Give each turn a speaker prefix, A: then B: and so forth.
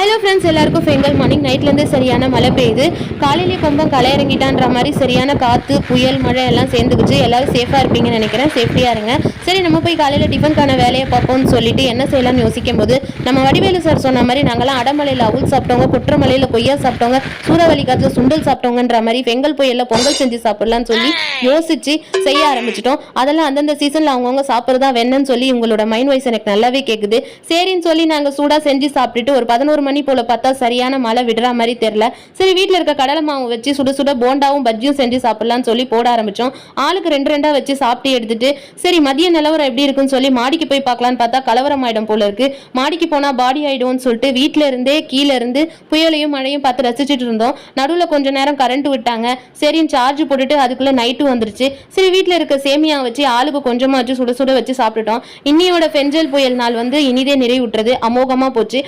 A: Hello friends, எல்லாருக்கும் Fengal morning. நைட்லேருந்து சரியான மழை பெய்யுது. காலையிலேயே கொம்பம் களை இறங்கிட்டான்ற மாதிரி சரியான காற்று, புயல், மழை எல்லாம் சேர்ந்துக்குச்சு. எல்லாரும் சேஃபாக இருப்பீங்கன்னு நினைக்கிறேன். சேஃப்டியாக இருங்க. சரி, நம்ம போய் காலையில் டிஃபனுக்கான வேலையை பார்ப்போம்னு சொல்லிட்டு என்ன செய்யலாம்னு யோசிக்கும் போது நம்ம வடிவேலு சார் சொன்ன மாதிரி நாங்களாம் அடமலையில் அவுள் சாப்பிட்டவங்க, குற்றமலையில் கொய்யா சாப்பிட்டவங்க, சூறாவளி காற்றுல சுண்டல் சாப்பிட்டவங்கன்ற மாதிரி வெங்கல் புயலில் பொங்கல் செஞ்சு சாப்பிடலான்னு சொல்லி யோசிச்சு செய்ய ஆரம்பிச்சிட்டோம். அதெல்லாம் அந்தந்த சீசனில் அவங்கவுங்க சாப்பிட்றதா வேணும்னு சொல்லி உங்களோட மைண்ட் வாய்ஸ் எனக்கு நல்லாவே கேட்குது. சரின்னு சொல்லி நாங்கள் சூடாக செஞ்சு சாப்பிட்டுட்டு ஒரு 11 மணி போல பார்த்தா சரியான மழை விடுற மாதிரி தெரியல. சரி, வீட்டில் இருக்க கடலை மாவு வச்சு சுட சுட போண்டாவும் பஜ்ஜியும் செஞ்சு சாப்பிடலாம்னு சொல்லி போட ஆரம்பிச்சோம். ஆளுக்கு 2 வச்சு சாப்பிட்டு எடுத்துட்டு சரி மதிய நிலவரம் எப்படி இருக்குன்னு சொல்லி மாடிக்கு போய் பார்க்கலான்னு பார்த்தா கலவரம் ஆயிடும் போல இருக்கு. மாடிக்கு போனா பாடி ஆயிடும்னு சொல்லிட்டு வீட்டில இருந்தே கீழே இருந்து புயலையும் மழையும் பார்த்து ரசிச்சுட்டு இருந்தோம். நடுவில் கொஞ்ச நேரம் கரண்ட் விட்டாங்க. சரின்னு சார்ஜ் போட்டுட்டு அதுக்குள்ள நைட்டு வந்துருச்சு. சரி, வீட்டில் இருக்க சேமியா வச்சு ஆளுக்கு கொஞ்சமா வச்சு சுட சுட வச்சு சாப்பிட்டுட்டோம். இன்னியோட பெஞ்சல் புயல் நாள் இனிதே நிறைவுற்றது. அமோகமா போச்சு.